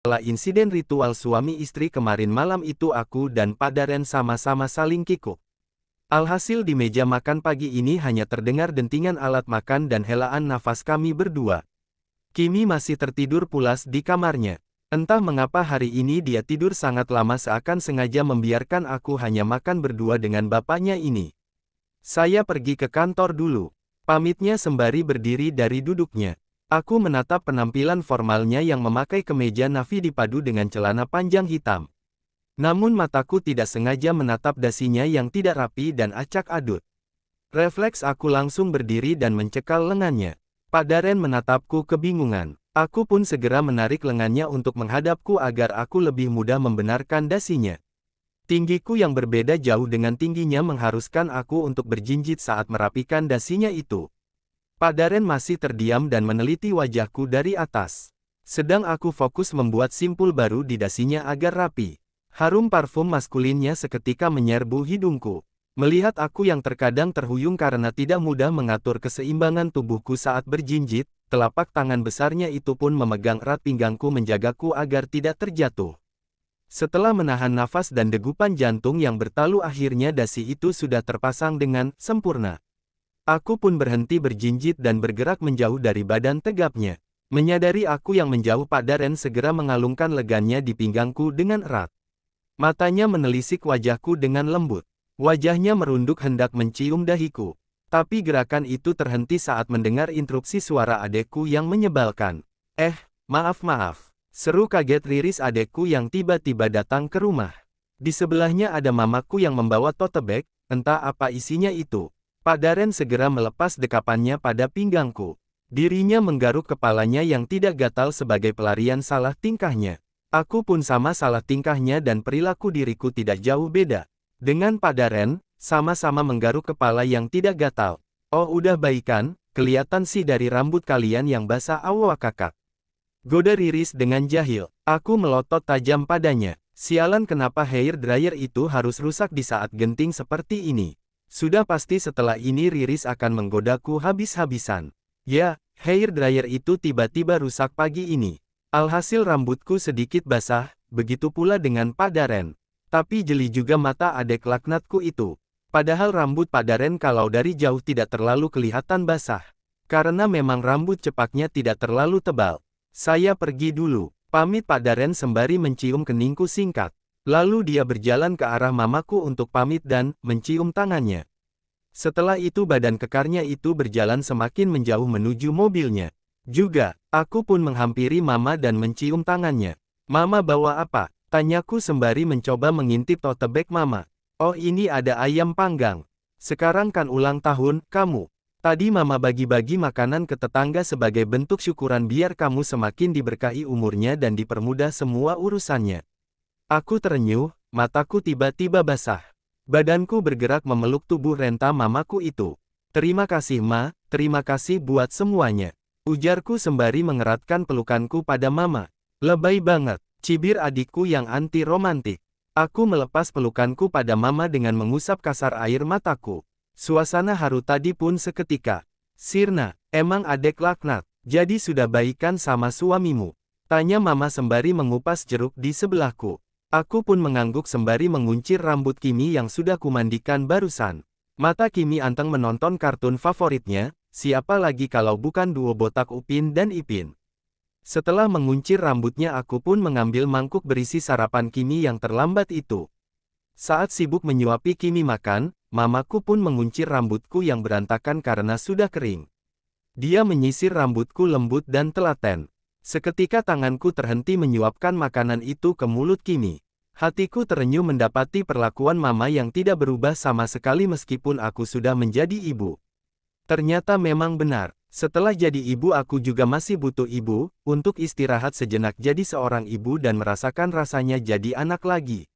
Setelah insiden ritual suami istri kemarin malam itu aku dan Pak Daren sama-sama saling kikuk. Alhasil di meja makan pagi ini hanya terdengar dentingan alat makan dan helaan nafas kami berdua. Kimi masih tertidur pulas di kamarnya. Entah mengapa hari ini dia tidur sangat lama seakan sengaja membiarkan aku hanya makan berdua dengan bapaknya ini. Saya pergi ke kantor dulu. Pamitnya sembari berdiri dari duduknya. Aku menatap penampilan formalnya yang memakai kemeja navy dipadu dengan celana panjang hitam. Namun mataku tidak sengaja menatap dasinya yang tidak rapi dan acak adut. Refleks aku langsung berdiri dan mencekal lengannya. Pak Daren menatapku kebingungan. Aku pun segera menarik lengannya untuk menghadapku agar aku lebih mudah membenarkan dasinya. Tinggiku yang berbeda jauh dengan tingginya mengharuskan aku untuk berjinjit saat merapikan dasinya itu. Pak Daren masih terdiam dan meneliti wajahku dari atas. Sedang aku fokus membuat simpul baru di dasinya agar rapi. Harum parfum maskulinnya seketika menyerbu hidungku. Melihat aku yang terkadang terhuyung karena tidak mudah mengatur keseimbangan tubuhku saat berjinjit, telapak tangan besarnya itu pun memegang erat pinggangku menjagaku agar tidak terjatuh. Setelah menahan nafas dan degupan jantung yang bertalu akhirnya dasi itu sudah terpasang dengan sempurna. Aku pun berhenti berjinjit dan bergerak menjauh dari badan tegapnya. Menyadari aku yang menjauh, Pak Daren segera mengalungkan legannya di pinggangku dengan erat. Matanya menelisik wajahku dengan lembut. Wajahnya merunduk hendak mencium dahiku. Tapi gerakan itu terhenti saat mendengar interupsi suara adekku yang menyebalkan. Maaf. Seru kaget Riris adekku yang tiba-tiba datang ke rumah. Di sebelahnya ada mamaku yang membawa tote bag, entah apa isinya itu. Pak Daren segera melepas dekapannya pada pinggangku. Dirinya menggaruk kepalanya yang tidak gatal sebagai pelarian salah tingkahnya. Aku pun sama salah tingkahnya dan perilaku diriku tidak jauh beda. Dengan Pak Daren, sama-sama menggaruk kepala yang tidak gatal. Oh udah baikan, kelihatan sih dari rambut kalian yang basah awak kakak. Goda Riris dengan jahil. Aku melotot tajam padanya. Sialan kenapa hair dryer itu harus rusak di saat genting seperti ini. Sudah pasti setelah ini Riris akan menggodaku habis-habisan. Ya, hair dryer itu tiba-tiba rusak pagi ini. Alhasil rambutku sedikit basah, begitu pula dengan Pak Daren. Tapi jeli juga mata adek laknatku itu. Padahal rambut Pak Daren kalau dari jauh tidak terlalu kelihatan basah. Karena memang rambut cepaknya tidak terlalu tebal. Saya pergi dulu, pamit Pak Daren sembari mencium keningku singkat. Lalu dia berjalan ke arah mamaku untuk pamit dan mencium tangannya. Setelah itu badan kekarnya itu berjalan semakin menjauh menuju mobilnya. Juga, aku pun menghampiri mama dan mencium tangannya. Mama bawa apa? Tanyaku sembari mencoba mengintip tote bag mama. Oh ini ada ayam panggang. Sekarang kan ulang tahun, kamu. Tadi mama bagi-bagi makanan ke tetangga sebagai bentuk syukuran biar kamu semakin diberkahi umurnya dan dipermudah semua urusannya. Aku terenyuh, mataku tiba-tiba basah. Badanku bergerak memeluk tubuh renta mamaku itu. Terima kasih ma, terima kasih buat semuanya. Ujarku sembari mengeratkan pelukanku pada mama. Lebay banget, cibir adikku yang anti-romantik. Aku melepas pelukanku pada mama dengan mengusap kasar air mataku. Suasana haru tadi pun seketika. Sirna, emang adek laknat, jadi sudah baikan sama suamimu? Tanya mama sembari mengupas jeruk di sebelahku. Aku pun mengangguk sembari menguncir rambut Kimi yang sudah kumandikan barusan. Mata Kimi anteng menonton kartun favoritnya. Siapa lagi kalau bukan duo botak Upin dan Ipin. Setelah menguncir rambutnya aku pun mengambil mangkuk berisi sarapan Kimi yang terlambat itu. Saat sibuk menyuapi Kimi makan, mamaku pun menguncir rambutku yang berantakan karena sudah kering. Dia menyisir rambutku lembut dan telaten. Seketika tanganku terhenti menyuapkan makanan itu ke mulut Kimi. Hatiku terenyuh mendapati perlakuan mama yang tidak berubah sama sekali meskipun aku sudah menjadi ibu. Ternyata memang benar, setelah jadi ibu aku juga masih butuh ibu, untuk istirahat sejenak jadi seorang ibu dan merasakan rasanya jadi anak lagi.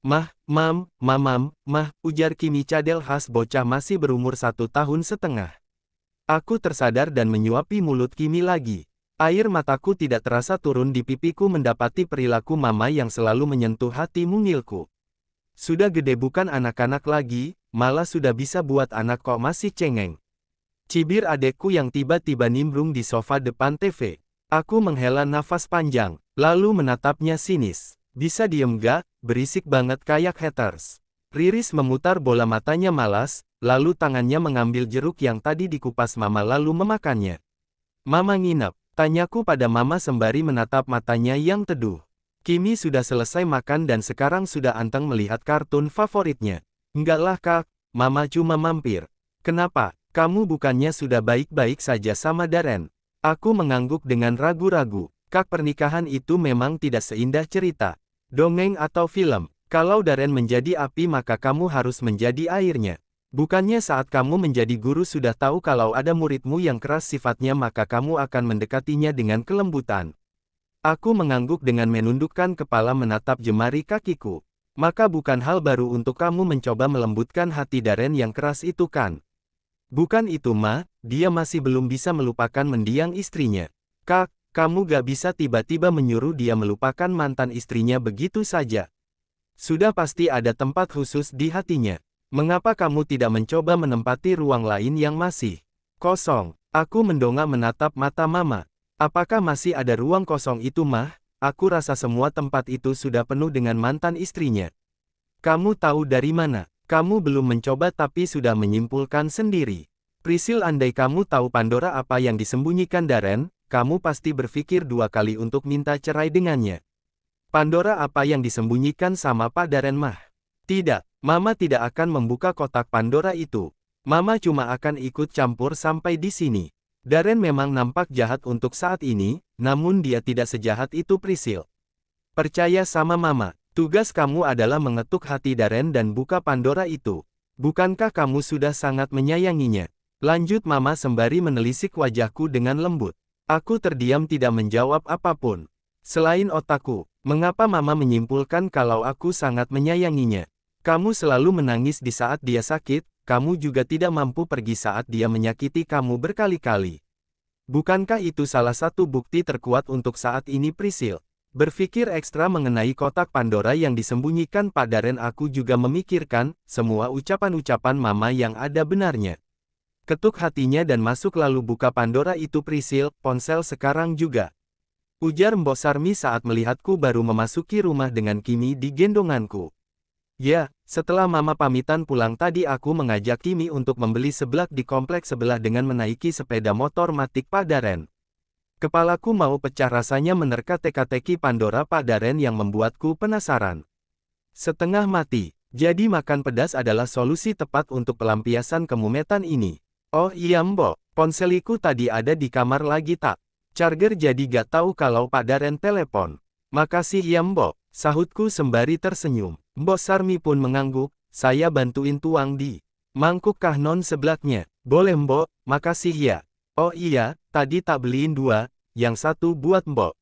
Mamam, ujar Kimi cadel khas bocah masih berumur 1 tahun setengah. Aku tersadar dan menyuapi mulut Kimi lagi. Air mataku tidak terasa turun di pipiku mendapati perilaku mama yang selalu menyentuh hati mungilku. Sudah gede bukan anak-anak lagi, malah sudah bisa buat anak kok masih cengeng. Cibir adekku yang tiba-tiba nimbrung di sofa depan TV. Aku menghela nafas panjang, lalu menatapnya sinis. Bisa diem gak? Berisik banget kayak haters. Riris memutar bola matanya malas, lalu tangannya mengambil jeruk yang tadi dikupas Mama lalu memakannya. Mama nginep, tanyaku pada Mama sembari menatap matanya yang teduh. Kimi sudah selesai makan dan sekarang sudah anteng melihat kartun favoritnya. Enggaklah Kak, Mama cuma mampir. Kenapa? Kamu bukannya sudah baik-baik saja sama Darren? Aku mengangguk dengan ragu-ragu. Kak, pernikahan itu memang tidak seindah cerita dongeng atau film. Kalau Darren menjadi api maka kamu harus menjadi airnya. Bukannya saat kamu menjadi guru sudah tahu kalau ada muridmu yang keras sifatnya maka kamu akan mendekatinya dengan kelembutan. Aku mengangguk dengan menundukkan kepala menatap jemari kakiku. Maka bukan hal baru untuk kamu mencoba melembutkan hati Darren yang keras itu kan? Bukan itu Ma, dia masih belum bisa melupakan mendiang istrinya. Kak, kamu gak bisa tiba-tiba menyuruh dia melupakan mantan istrinya begitu saja. Sudah pasti ada tempat khusus di hatinya. Mengapa kamu tidak mencoba menempati ruang lain yang masih kosong? Aku mendongak menatap mata Mama. Apakah masih ada ruang kosong itu Mah? Aku rasa semua tempat itu sudah penuh dengan mantan istrinya. Kamu tahu dari mana? Kamu belum mencoba tapi sudah menyimpulkan sendiri. Priscil, andai kamu tahu Pandora apa yang disembunyikan Darren, kamu pasti berpikir dua kali untuk minta cerai dengannya. Pandora apa yang disembunyikan sama Pak Darren Mah? Tidak, Mama tidak akan membuka kotak Pandora itu. Mama cuma akan ikut campur sampai di sini. Darren memang nampak jahat untuk saat ini, namun dia tidak sejahat itu Priscil. Percaya sama Mama. Tugas kamu adalah mengetuk hati Darren dan buka Pandora itu. Bukankah kamu sudah sangat menyayanginya? Lanjut Mama sembari menelisik wajahku dengan lembut. Aku terdiam tidak menjawab apapun. Selain otakku, mengapa Mama menyimpulkan kalau aku sangat menyayanginya? Kamu selalu menangis di saat dia sakit, kamu juga tidak mampu pergi saat dia menyakiti kamu berkali-kali. Bukankah itu salah satu bukti terkuat untuk saat ini Priscil? Berpikir ekstra mengenai kotak Pandora yang disembunyikan Pak Darren, aku juga memikirkan semua ucapan-ucapan Mama yang ada benarnya. Ketuk hatinya dan masuk lalu buka Pandora itu Priscil, ponsel sekarang juga. Ujar Mbok Sarmi saat melihatku baru memasuki rumah dengan Kimi di gendonganku. Ya, setelah Mama pamitan pulang tadi aku mengajak Kimi untuk membeli seblak di kompleks sebelah dengan menaiki sepeda motor matic Pak Darren. Kepalaku mau pecah rasanya menerka teka-teki Pandora Pak Darren yang membuatku penasaran. Setengah mati, jadi makan pedas adalah solusi tepat untuk pelampiasan kemumetan ini. Oh iya Mbok, ponseliku tadi ada di kamar lagi tak? Charger jadi gak tahu kalau Pak Darren telepon. Makasih ya Mbok, sahutku sembari tersenyum. Mbok Sarmi pun mengangguk, saya bantuin tuang di mangkuk kah non seblaknya. Boleh Mbok, makasih ya. Oh iya, tadi tak beliin dua, yang satu buat Mbok.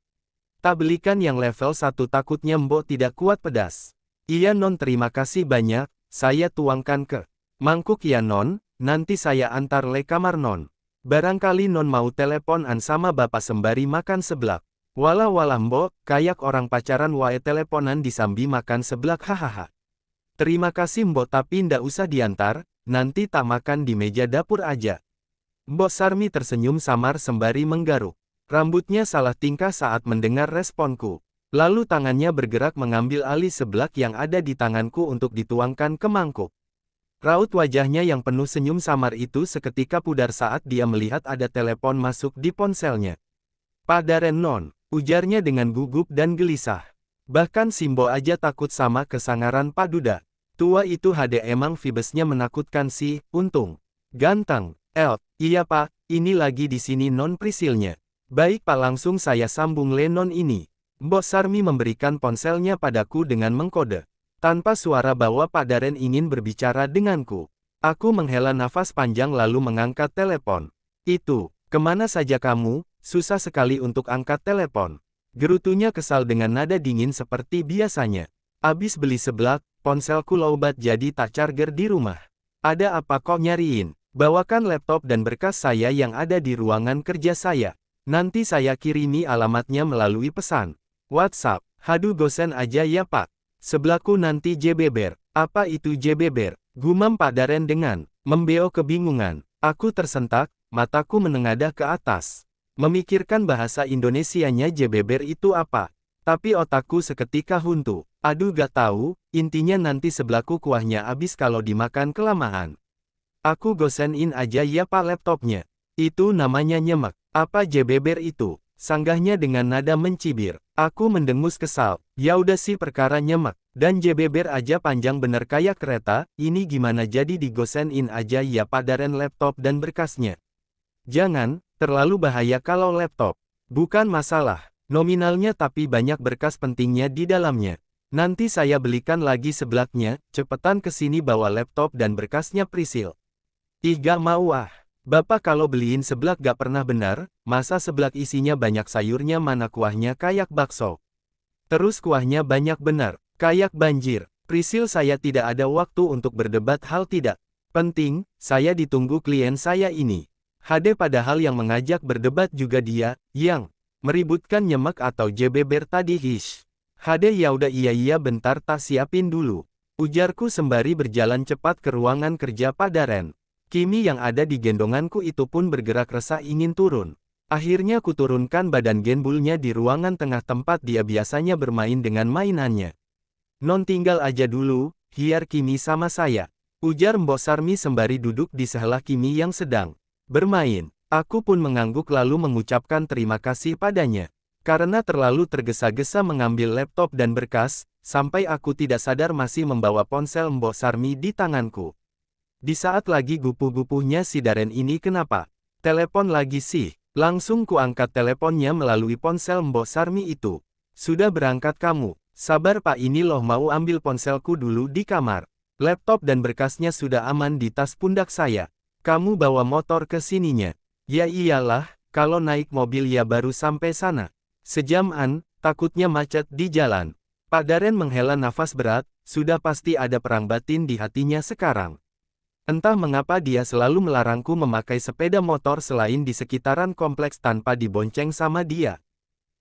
Tak belikan yang level 1 takutnya Mbok tidak kuat pedas. Iya non, terima kasih banyak, saya tuangkan ke mangkuk ya non, nanti saya antar le kamar non. Barangkali non mau teleponan sama bapak sembari makan seblak. Walah Mbok, kayak orang pacaran wae teleponan disambi makan seblak hahaha. Terima kasih Mbok tapi ndak usah diantar, nanti tak makan di meja dapur aja. Mbok Sarmi tersenyum samar sembari menggaruk. Rambutnya salah tingkah saat mendengar responku. Lalu tangannya bergerak mengambil alih seblak yang ada di tanganku untuk dituangkan ke mangkuk. Raut wajahnya yang penuh senyum samar itu seketika pudar saat dia melihat ada telepon masuk di ponselnya. Pak Darren non, ujarnya dengan gugup dan gelisah. Bahkan Simbo aja takut sama kesangaran Pak Duda. Tua itu hade emang vibesnya menakutkan sih, untung. Ganteng. Iya Pak, ini lagi di sini non Priscilnya. Baik Pak, langsung saya sambung le non ini. Mbok Sarmi memberikan ponselnya padaku dengan mengkode. Tanpa suara bahwa Pak Darren ingin berbicara denganku. Aku menghela nafas panjang lalu mengangkat telepon. Itu, kemana saja kamu? Susah sekali untuk angkat telepon. Gerutunya kesal dengan nada dingin seperti biasanya. Abis beli seblak, ponselku lowbat jadi tak charger di rumah. Ada apa kok nyariin? Bawakan laptop dan berkas saya yang ada di ruangan kerja saya. Nanti saya kirimi alamatnya melalui pesan WhatsApp. Haduh gosen aja ya Pak. Sebelahku nanti jebeber. Apa itu jebeber? Gumam Pak Darren dengan membeo kebingungan. Aku tersentak, mataku menengadah ke atas. Memikirkan bahasa Indonesianya jebeber itu apa. Tapi otakku seketika huntu. Aduh gak tahu, intinya nanti sebelaku kuahnya habis kalau dimakan kelamaan. Aku gosenin aja ya pak laptopnya. Itu namanya nyemek. Apa jebeber itu? Sanggahnya dengan nada mencibir. Aku mendengus kesal. Ya udah sih perkara nyemek. Dan jebeber aja panjang bener kayak kereta, ini gimana jadi digosenin aja ya pak Daren laptop dan berkasnya. Jangan, terlalu bahaya kalau laptop. Bukan masalah, nominalnya tapi banyak berkas pentingnya di dalamnya. Nanti saya belikan lagi sebelaknya, cepetan kesini bawa laptop dan berkasnya Prisil. Ih gak mau ah. Bapak kalau beliin seblak gak pernah benar, masa seblak isinya banyak sayurnya mana kuahnya kayak bakso. Terus kuahnya banyak benar, kayak banjir. Prisil saya tidak ada waktu untuk berdebat hal tidak penting, saya ditunggu klien saya ini. HD padahal yang mengajak berdebat juga dia, yang meributkan nyemek atau jebeber tadi hish. HD ya udah iya bentar tak siapin dulu. Ujarku sembari berjalan cepat ke ruangan kerja Pak Daren. Kimi yang ada di gendonganku itu pun bergerak resah ingin turun. Akhirnya kuturunkan badan genbulnya di ruangan tengah tempat dia biasanya bermain dengan mainannya. Non tinggal aja dulu, hiar Kimi sama saya. Ujar Mbok Sarmi sembari duduk di sebelah Kimi yang sedang bermain. Aku pun mengangguk lalu mengucapkan terima kasih padanya. Karena terlalu tergesa-gesa mengambil laptop dan berkas, sampai aku tidak sadar masih membawa ponsel Mbok Sarmi di tanganku. Di saat lagi gupuh-gupuhnya si Daren ini kenapa? Telepon lagi sih. Langsung kuangkat teleponnya melalui ponsel Mbok Sarmi itu. Sudah berangkat kamu? Sabar pak ini loh mau ambil ponselku dulu di kamar. Laptop dan berkasnya sudah aman di tas pundak saya. Kamu bawa motor ke sininya. Ya iyalah, kalau naik mobil ya baru sampai sana. Sejaman, takutnya macet di jalan. Pak Daren menghela nafas berat, sudah pasti ada perang batin di hatinya sekarang. Entah mengapa dia selalu melarangku memakai sepeda motor selain di sekitaran kompleks tanpa dibonceng sama dia.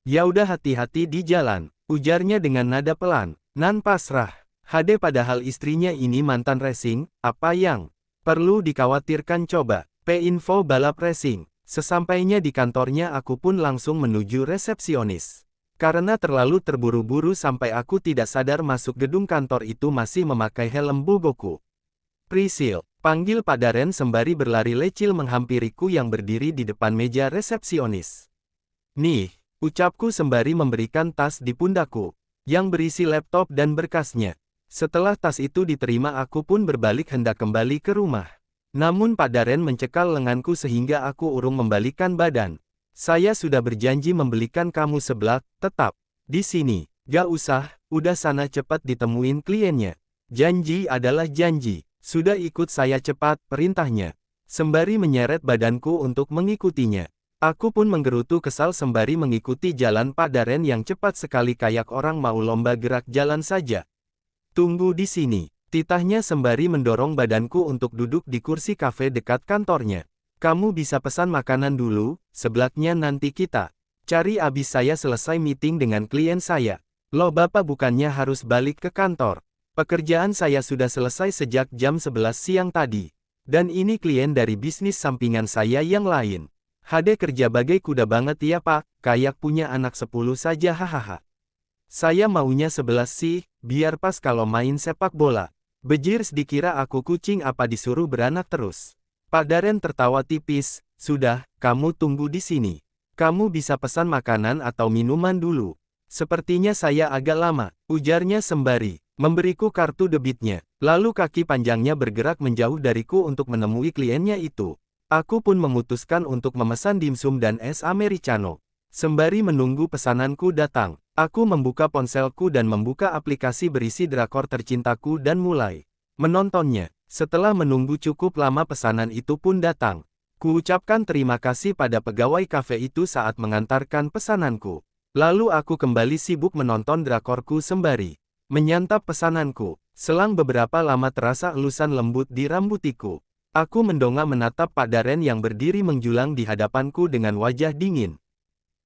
Ya udah hati-hati di jalan, ujarnya dengan nada pelan. Nan pasrah. HD padahal istrinya ini mantan racing, apa yang perlu dikhawatirkan coba. P-info balap racing. Sesampainya di kantornya aku pun langsung menuju resepsionis. Karena terlalu terburu-buru sampai aku tidak sadar masuk gedung kantor itu masih memakai helm bugoku. Prisil. Panggil Pak Daren sembari berlari lecil menghampiriku yang berdiri di depan meja resepsionis. Nih, ucapku sembari memberikan tas di pundakku, yang berisi laptop dan berkasnya. Setelah tas itu diterima aku pun berbalik hendak kembali ke rumah. Namun Pak Daren mencekal lenganku sehingga aku urung membalikkan badan. Saya sudah berjanji membelikan kamu seblak, tetap di sini. Gak usah, udah sana cepat ditemuin kliennya. Janji adalah janji. Sudah ikut saya cepat, perintahnya. Sembari menyeret badanku untuk mengikutinya. Aku pun menggerutu kesal sembari mengikuti jalan Pak Daren yang cepat sekali kayak orang mau lomba gerak jalan saja. Tunggu di sini, titahnya sembari mendorong badanku untuk duduk di kursi kafe dekat kantornya. Kamu bisa pesan makanan dulu, sebelaknya nanti kita cari abis saya selesai meeting dengan klien saya. Loh bapak bukannya harus balik ke kantor? Pekerjaan saya sudah selesai sejak jam 11 siang tadi. Dan ini klien dari bisnis sampingan saya yang lain. HD kerja bagai kuda banget ya pak, kayak punya anak 10 saja hahaha. Saya maunya 11 sih, biar pas kalau main sepak bola. Bejirs dikira aku kucing apa disuruh beranak terus. Pak Daren tertawa tipis, sudah, kamu tunggu di sini. Kamu bisa pesan makanan atau minuman dulu. Sepertinya saya agak lama, ujarnya sembari memberiku kartu debitnya. Lalu kaki panjangnya bergerak menjauh dariku untuk menemui kliennya itu. Aku pun memutuskan untuk memesan dimsum dan es americano. Sembari menunggu pesananku datang, aku membuka ponselku dan membuka aplikasi berisi drakor tercintaku dan mulai menontonnya. Setelah menunggu cukup lama pesanan itu pun datang. Kuucapkan terima kasih pada pegawai kafe itu saat mengantarkan pesananku. Lalu aku kembali sibuk menonton drakorku sembari menyantap pesananku. Selang beberapa lama terasa elusan lembut di rambutiku. Aku mendongak menatap Pak Daren yang berdiri menjulang di hadapanku dengan wajah dingin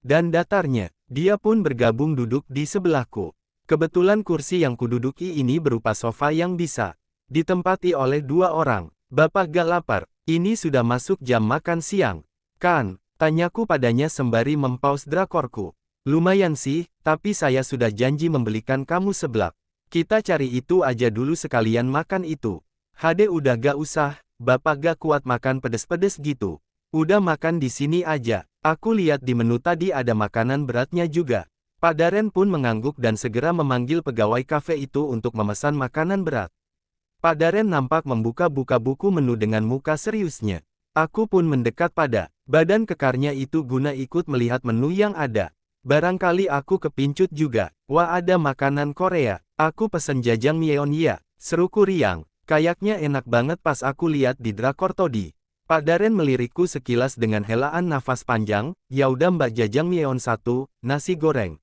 dan datarnya. Dia pun bergabung duduk di sebelahku. Kebetulan kursi yang kududuki ini berupa sofa yang bisa ditempati oleh 2 orang. Bapak gak lapar? Ini sudah masuk jam makan siang, kan? Tanyaku padanya sembari mempause drakorku. Lumayan sih, tapi saya sudah janji membelikan kamu seblak. Kita cari itu aja dulu sekalian makan itu. Hade udah gak usah, bapak gak kuat makan pedes-pedes gitu. Udah makan di sini aja. Aku lihat di menu tadi ada makanan beratnya juga. Pak Daren pun mengangguk dan segera memanggil pegawai kafe itu untuk memesan makanan berat. Pak Daren nampak membuka-buka buku menu dengan muka seriusnya. Aku pun mendekat pada badan kekarnya itu guna ikut melihat menu yang ada. Barangkali aku kepincut juga. Wah, ada makanan Korea. Aku pesen jajangmyeon ya, seruku riang. Kayaknya enak banget pas aku lihat di drakor tadi. Pak Daren melirikku sekilas dengan helaan nafas panjang. Ya udah mbak, jajangmyeon 1, nasi goreng.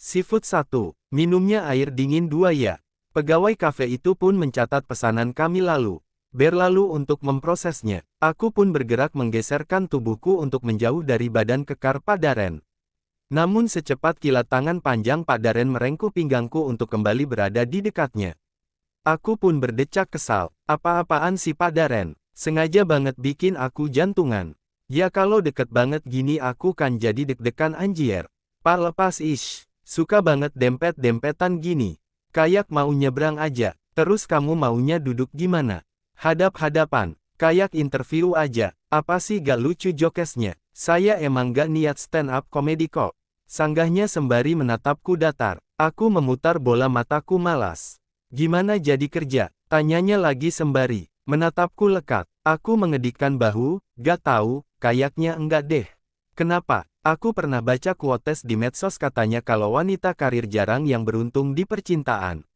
Seafood 1, minumnya air dingin 2 ya. Pegawai kafe itu pun mencatat pesanan kami lalu berlalu untuk memprosesnya. Aku pun bergerak menggeserkan tubuhku untuk menjauh dari badan kekar Pak Daren. Namun secepat kilat tangan panjang Pak Daren merengkuh pinggangku untuk kembali berada di dekatnya. Aku pun berdecak kesal. Apa-apaan si Pak Daren? Sengaja banget bikin aku jantungan. Ya kalau deket banget gini aku kan jadi deg-degan anjir. Pak, lepas ish. Suka banget dempet-dempetan gini. Kayak mau nyebrang aja. Terus kamu maunya duduk gimana? Hadap-hadapan. Kayak interview aja. Apa sih gak lucu jokesnya? Saya emang gak niat stand up comedy kok. Sanggahnya sembari menatapku datar. Aku memutar bola mataku malas. Gimana jadi kerja? Tanyanya lagi sembari menatapku lekat. Aku mengedikkan bahu. Gak tahu, kayaknya enggak deh. Kenapa? Aku pernah baca quotes di medsos katanya kalau wanita karir jarang yang beruntung di percintaan.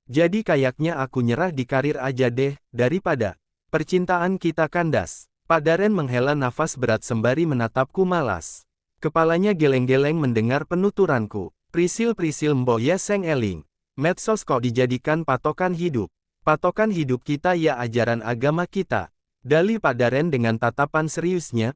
Jadi kayaknya aku nyerah di karir aja deh, daripada percintaan kita kandas. Pak Daren menghela nafas berat sembari menatapku malas. Kepalanya geleng-geleng mendengar penuturanku. Prisil-prisil Mbo ya Seng Eling. Medsos kok dijadikan patokan hidup. Patokan hidup kita ya ajaran agama kita. Dali Pak Daren dengan tatapan seriusnya,